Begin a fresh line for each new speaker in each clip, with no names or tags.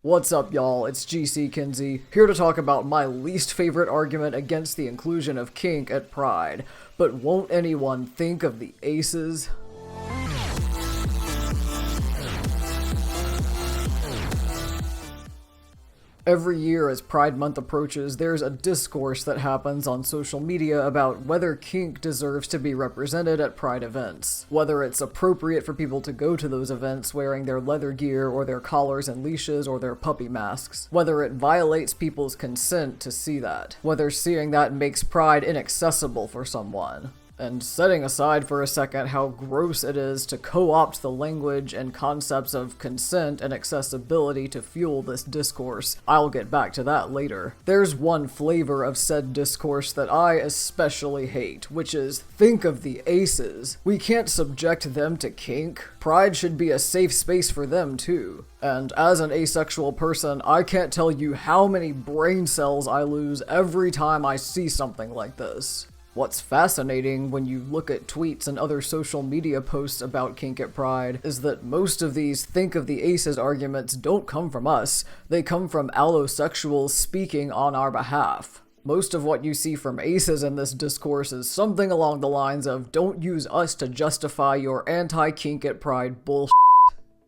What's up, y'all? It's GC Kinsey, here to talk about my least favorite argument against the inclusion of kink at Pride. But won't anyone think of the aces? Every year as Pride Month approaches, there's a discourse that happens on social media about whether kink deserves to be represented at Pride events. Whether it's appropriate for people to go to those events wearing their leather gear or their collars and leashes or their puppy masks. Whether it violates people's consent to see that. Whether seeing that makes Pride inaccessible for someone. And setting aside for a second how gross it is to co-opt the language and concepts of consent and accessibility to fuel this discourse, I'll get back to that later. There's one flavor of said discourse that I especially hate, which is, think of the aces. We can't subject them to kink. Pride should be a safe space for them too. And as an asexual person, I can't tell you how many brain cells I lose every time I see something like this. What's fascinating when you look at tweets and other social media posts about kink at Pride is that most of these think of the aces arguments don't come from us, they come from allosexuals speaking on our behalf. Most of what you see from aces in this discourse is something along the lines of don't use us to justify your anti-kink at Pride bullshit.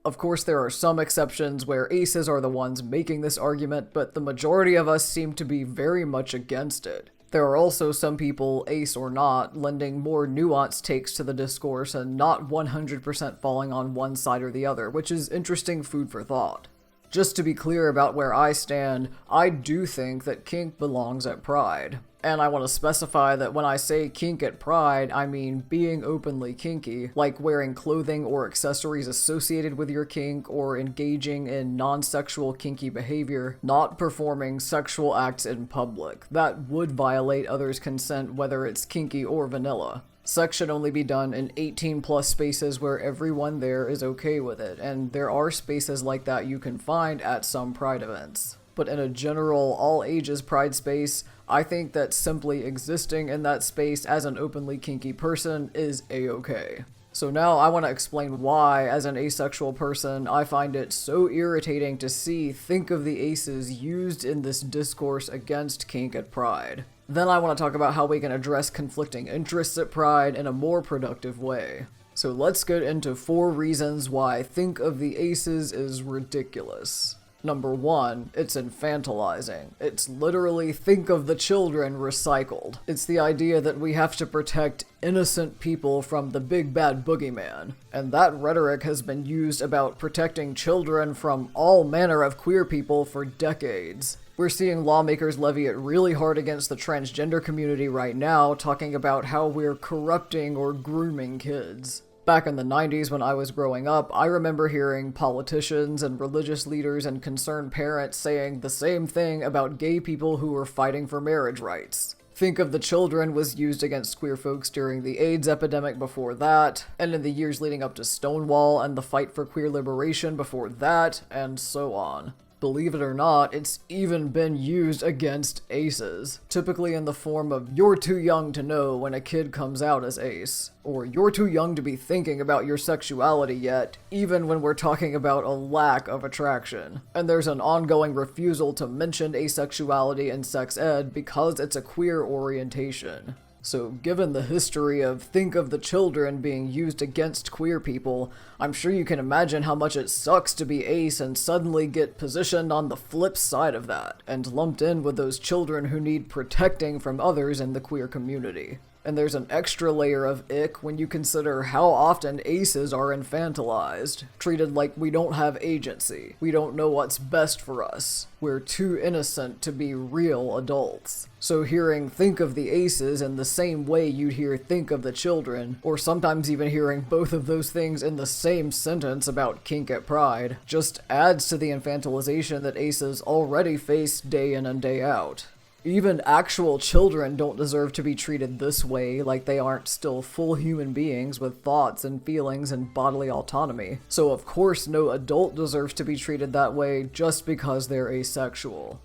Of course, there are some exceptions where aces are the ones making this argument, but the majority of us seem to be very much against it. There are also some people, ace or not, lending more nuanced takes to the discourse and not 100% falling on one side or the other, which is interesting food for thought. Just to be clear about where I stand, I do think that kink belongs at Pride. And I want to specify that when I say kink at Pride, I mean being openly kinky, like wearing clothing or accessories associated with your kink or engaging in non-sexual kinky behavior, not performing sexual acts in public. That would violate others' consent whether it's kinky or vanilla. Sex should only be done in 18+ spaces where everyone there is okay with it, and there are spaces like that you can find at some Pride events. But in a general, all-ages Pride space, I think that simply existing in that space as an openly kinky person is a-okay. So now I want to explain why, as an asexual person, I find it so irritating to see think of the aces used in this discourse against kink at Pride. Then I want to talk about how we can address conflicting interests at Pride in a more productive way. So let's get into 4 reasons why think of the aces is ridiculous. Number 1, it's infantilizing. It's literally think of the children recycled. It's the idea that we have to protect innocent people from the big bad boogeyman. And that rhetoric has been used about protecting children from all manner of queer people for decades. We're seeing lawmakers levy it really hard against the transgender community right now, talking about how we're corrupting or grooming kids. Back in the 90s when I was growing up, I remember hearing politicians and religious leaders and concerned parents saying the same thing about gay people who were fighting for marriage rights. Think of the children was used against queer folks during the AIDS epidemic before that, and in the years leading up to Stonewall and the fight for queer liberation before that, and so on. Believe it or not, it's even been used against aces, typically in the form of you're too young to know when a kid comes out as ace, or you're too young to be thinking about your sexuality yet, even when we're talking about a lack of attraction. And there's an ongoing refusal to mention asexuality in sex ed because it's a queer orientation. So given the history of think of the children being used against queer people, I'm sure you can imagine how much it sucks to be ace and suddenly get positioned on the flip side of that, and lumped in with those children who need protecting from others in the queer community. And there's an extra layer of ick when you consider how often aces are infantilized, treated like we don't have agency, we don't know what's best for us, we're too innocent to be real adults. So hearing think of the aces in the same way you'd hear think of the children, or sometimes even hearing both of those things in the same sentence about kink at Pride, just adds to the infantilization that aces already face day in and day out. Even actual children don't deserve to be treated this way, like they aren't still full human beings with thoughts and feelings and bodily autonomy. So of course no adult deserves to be treated that way just because they're asexual.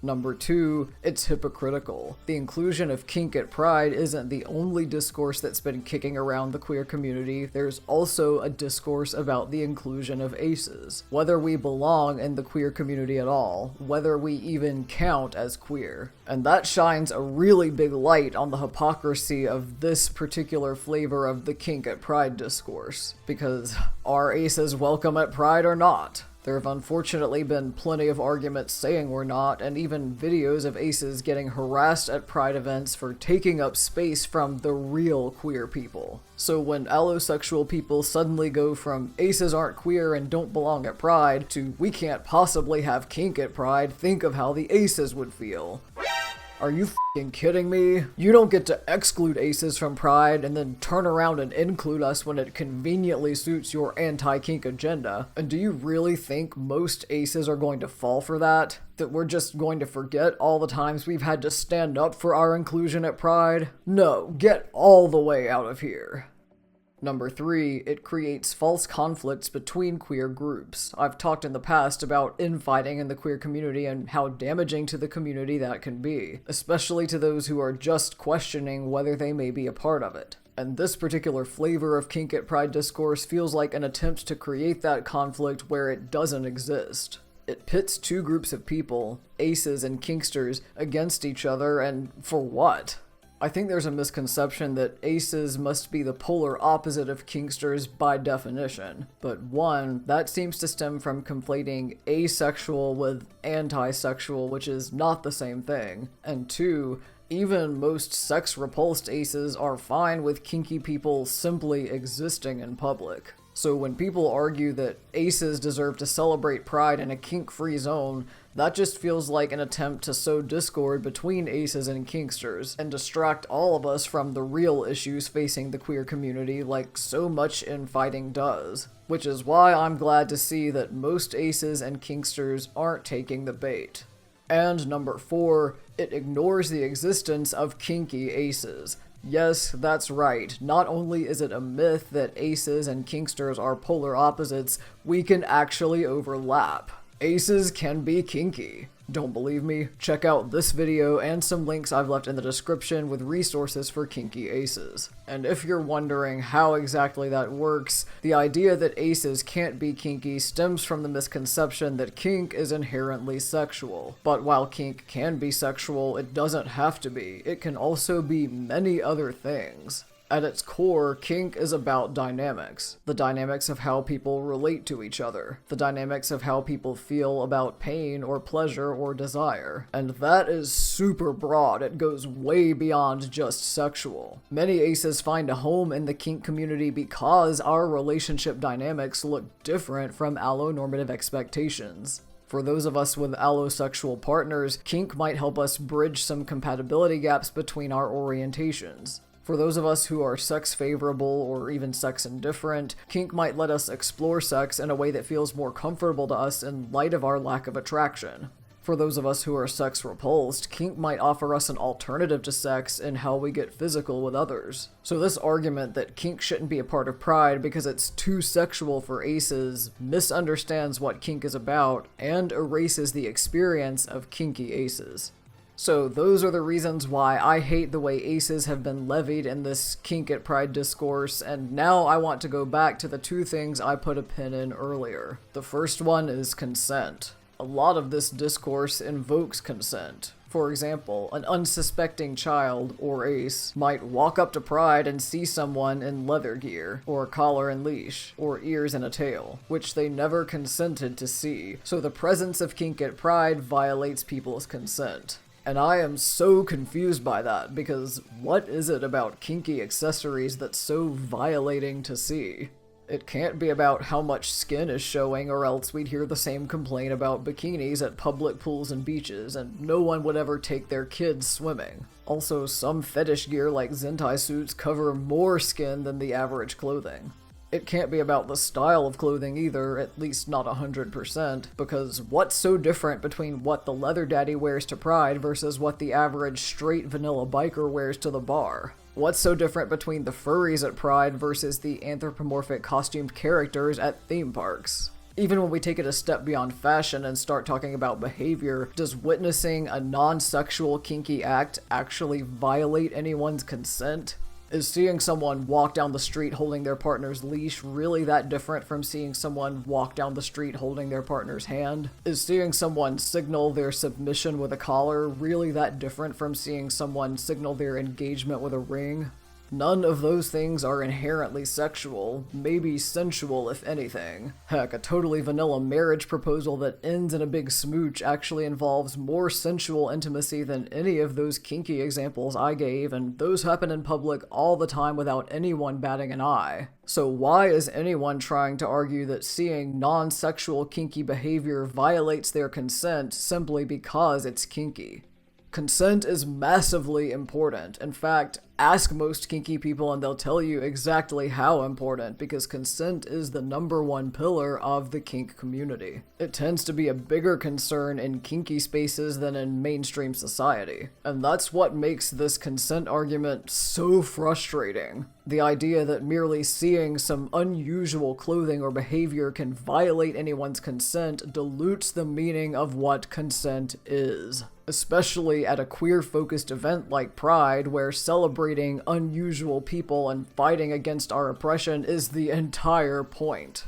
Number 2, it's hypocritical. The inclusion of kink at Pride isn't the only discourse that's been kicking around the queer community. There's also a discourse about the inclusion of aces. Whether we belong in the queer community at all, whether we even count as queer. And that shines a really big light on the hypocrisy of this particular flavor of the kink at Pride discourse. Because are aces welcome at Pride or not? There have unfortunately been plenty of arguments saying we're not, and even videos of aces getting harassed at Pride events for taking up space from the real queer people. So when allosexual people suddenly go from aces aren't queer and don't belong at Pride to we can't possibly have kink at Pride, think of how the aces would feel. Are you f***ing kidding me? You don't get to exclude aces from Pride and then turn around and include us when it conveniently suits your anti-kink agenda. And do you really think most aces are going to fall for that? That we're just going to forget all the times we've had to stand up for our inclusion at Pride? No, get all the way out of here. Number 3, it creates false conflicts between queer groups. I've talked in the past about infighting in the queer community and how damaging to the community that can be, especially to those who are just questioning whether they may be a part of it. And this particular flavor of kink at Pride discourse feels like an attempt to create that conflict where it doesn't exist. It pits two groups of people, aces and kinksters, against each other, and for what? I think there's a misconception that aces must be the polar opposite of kinksters by definition. But one, that seems to stem from conflating asexual with antisexual, which is not the same thing. And two, even most sex-repulsed aces are fine with kinky people simply existing in public. So when people argue that aces deserve to celebrate Pride in a kink-free zone, that just feels like an attempt to sow discord between aces and kinksters, and distract all of us from the real issues facing the queer community like so much infighting does. Which is why I'm glad to see that most aces and kinksters aren't taking the bait. And number 4, it ignores the existence of kinky aces. Yes, that's right. Not only is it a myth that aces and kinksters are polar opposites, we can actually overlap. Aces can be kinky. Don't believe me? Check out this video and some links I've left in the description with resources for kinky aces. And if you're wondering how exactly that works, the idea that aces can't be kinky stems from the misconception that kink is inherently sexual. But while kink can be sexual, it doesn't have to be. It can also be many other things. At its core, kink is about dynamics. The dynamics of how people relate to each other. The dynamics of how people feel about pain or pleasure or desire. And that is super broad. It goes way beyond just sexual. Many aces find a home in the kink community because our relationship dynamics look different from allonormative expectations. For those of us with allosexual partners, kink might help us bridge some compatibility gaps between our orientations. For those of us who are sex favorable or even sex indifferent, kink might let us explore sex in a way that feels more comfortable to us in light of our lack of attraction. For those of us who are sex repulsed, kink might offer us an alternative to sex in how we get physical with others. So this argument that kink shouldn't be a part of Pride because it's too sexual for aces misunderstands what kink is about and erases the experience of kinky aces. So those are the reasons why I hate the way aces have been levied in this kink at Pride discourse, and now I want to go back to the two things I put a pin in earlier. The first one is consent. A lot of this discourse invokes consent. For example, an unsuspecting child, or ace, might walk up to Pride and see someone in leather gear, or collar and leash, or ears and a tail, which they never consented to see, so the presence of kink at Pride violates people's consent. And I am so confused by that, because what is it about kinky accessories that's so violating to see? It can't be about how much skin is showing, or else we'd hear the same complaint about bikinis at public pools and beaches, and no one would ever take their kids swimming. Also, some fetish gear like Zentai suits cover more skin than the average clothing. It can't be about the style of clothing either, at least not 100%, because what's so different between what the leather daddy wears to Pride versus what the average straight vanilla biker wears to the bar? What's so different between the furries at Pride versus the anthropomorphic costumed characters at theme parks? Even when we take it a step beyond fashion and start talking about behavior, does witnessing a non-sexual kinky act actually violate anyone's consent? Is seeing someone walk down the street holding their partner's leash really that different from seeing someone walk down the street holding their partner's hand? Is seeing someone signal their submission with a collar really that different from seeing someone signal their engagement with a ring? None of those things are inherently sexual, maybe sensual if anything. Heck, a totally vanilla marriage proposal that ends in a big smooch actually involves more sensual intimacy than any of those kinky examples I gave, and those happen in public all the time without anyone batting an eye. So why is anyone trying to argue that seeing non-sexual kinky behavior violates their consent simply because it's kinky? Consent is massively important. In fact, ask most kinky people and they'll tell you exactly how important, because consent is the #1 pillar of the kink community. It tends to be a bigger concern in kinky spaces than in mainstream society. And that's what makes this consent argument so frustrating. The idea that merely seeing some unusual clothing or behavior can violate anyone's consent dilutes the meaning of what consent is. Especially at a queer-focused event like Pride, where celebrating unusual people and fighting against our oppression is the entire point.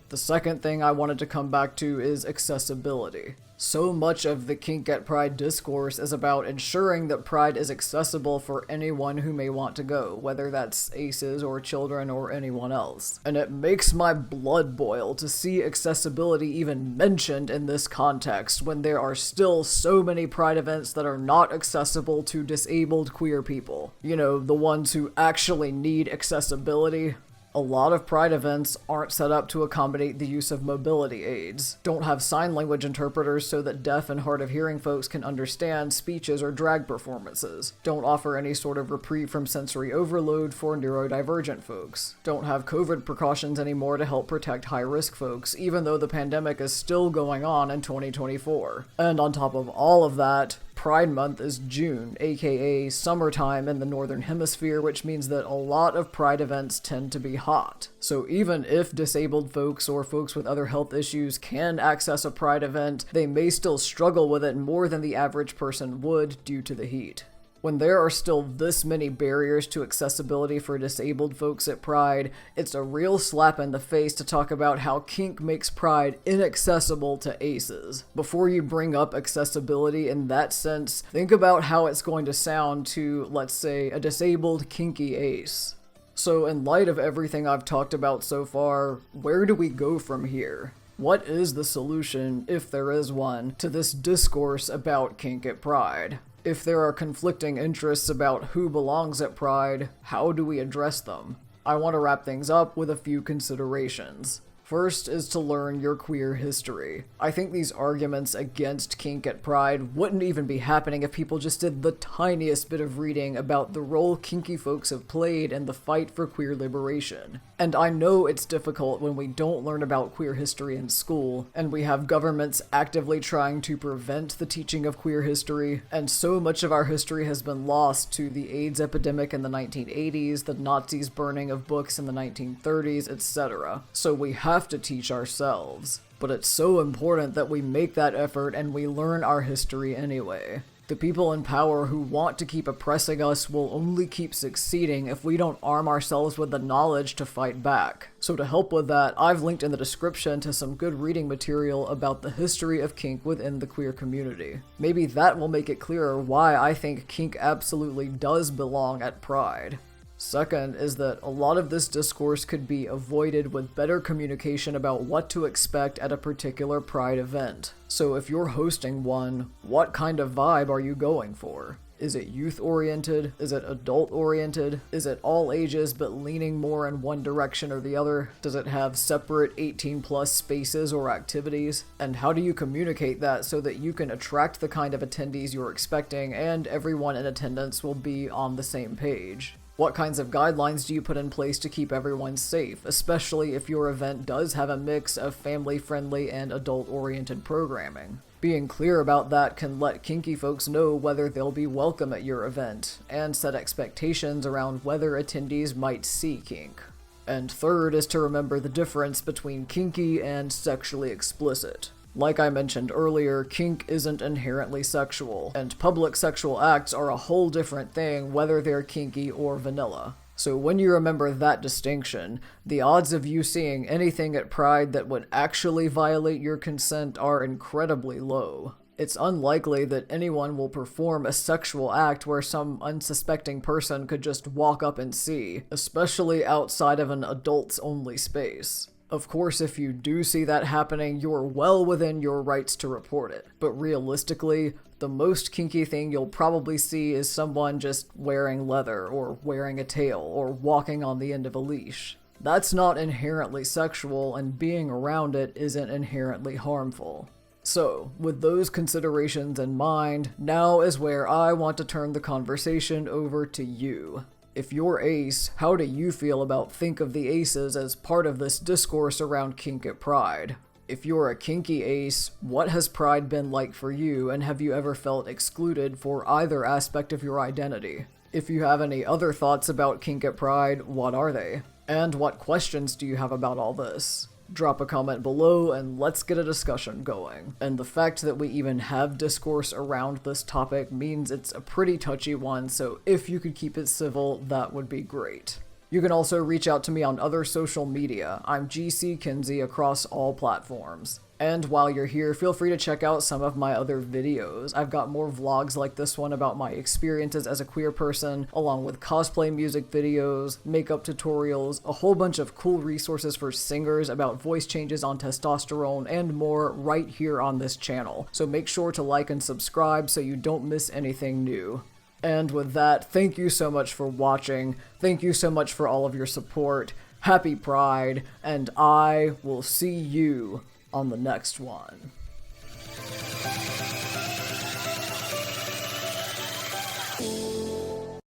The second thing I wanted to come back to is accessibility. So much of the Kink at Pride discourse is about ensuring that Pride is accessible for anyone who may want to go, whether that's aces or children or anyone else. And it makes my blood boil to see accessibility even mentioned in this context when there are still so many Pride events that are not accessible to disabled queer people. You know, the ones who actually need accessibility. A lot of Pride events aren't set up to accommodate the use of mobility aids, don't have sign language interpreters so that deaf and hard of hearing folks can understand speeches or drag performances, don't offer any sort of reprieve from sensory overload for neurodivergent folks, don't have COVID precautions anymore to help protect high-risk folks, even though the pandemic is still going on in 2024. And on top of all of that, Pride Month is June, aka summertime in the Northern Hemisphere, which means that a lot of Pride events tend to be hot. So even if disabled folks or folks with other health issues can access a Pride event, they may still struggle with it more than the average person would due to the heat. When there are still this many barriers to accessibility for disabled folks at Pride, it's a real slap in the face to talk about how kink makes Pride inaccessible to aces. Before you bring up accessibility in that sense, think about how it's going to sound to, let's say, a disabled kinky ace. So in light of everything I've talked about so far, where do we go from here? What is the solution, if there is one, to this discourse about kink at Pride? If there are conflicting interests about who belongs at Pride, how do we address them? I want to wrap things up with a few considerations. First is to learn your queer history. I think these arguments against kink at Pride wouldn't even be happening if people just did the tiniest bit of reading about the role kinky folks have played in the fight for queer liberation. And I know it's difficult when we don't learn about queer history in school, and we have governments actively trying to prevent the teaching of queer history, and so much of our history has been lost to the AIDS epidemic in the 1980s, the Nazis' burning of books in the 1930s, etc. So we have to teach ourselves. But it's so important that we make that effort and we learn our history anyway. The people in power who want to keep oppressing us will only keep succeeding if we don't arm ourselves with the knowledge to fight back. So to help with that, I've linked in the description to some good reading material about the history of kink within the queer community. Maybe that will make it clearer why I think kink absolutely does belong at Pride. Second is that a lot of this discourse could be avoided with better communication about what to expect at a particular Pride event. So if you're hosting one, what kind of vibe are you going for? Is it youth-oriented? Is it adult-oriented? Is it all ages but leaning more in one direction or the other? Does it have separate 18+ spaces or activities? And how do you communicate that so that you can attract the kind of attendees you're expecting and everyone in attendance will be on the same page? What kinds of guidelines do you put in place to keep everyone safe, especially if your event does have a mix of family-friendly and adult-oriented programming? Being clear about that can let kinky folks know whether they'll be welcome at your event, and set expectations around whether attendees might see kink. And third is to remember the difference between kinky and sexually explicit. Like I mentioned earlier, kink isn't inherently sexual, and public sexual acts are a whole different thing whether they're kinky or vanilla. So when you remember that distinction, the odds of you seeing anything at Pride that would actually violate your consent are incredibly low. It's unlikely that anyone will perform a sexual act where some unsuspecting person could just walk up and see, especially outside of an adults-only space. Of course, if you do see that happening, you're well within your rights to report it. But realistically, the most kinky thing you'll probably see is someone just wearing leather, or wearing a tail, or walking on the end of a leash. That's not inherently sexual, and being around it isn't inherently harmful. So, with those considerations in mind, now is where I want to turn the conversation over to you. If you're ace, how do you feel about Think of the Aces as part of this discourse around kink at Pride? If you're a kinky ace, what has Pride been like for you, and have you ever felt excluded for either aspect of your identity? If you have any other thoughts about kink at Pride, what are they? And what questions do you have about all this? Drop a comment below and let's get a discussion going. And the fact that we even have discourse around this topic means it's a pretty touchy one, so if you could keep it civil, that would be great. You can also reach out to me on other social media. I'm GC Kinsey across all platforms. And while you're here, feel free to check out some of my other videos. I've got more vlogs like this one about my experiences as a queer person, along with cosplay music videos, makeup tutorials, a whole bunch of cool resources for singers about voice changes on testosterone, and more right here on this channel. So make sure to like and subscribe so you don't miss anything new. And with that, thank you so much for watching, thank you so much for all of your support, happy Pride, and I will see you on the next one.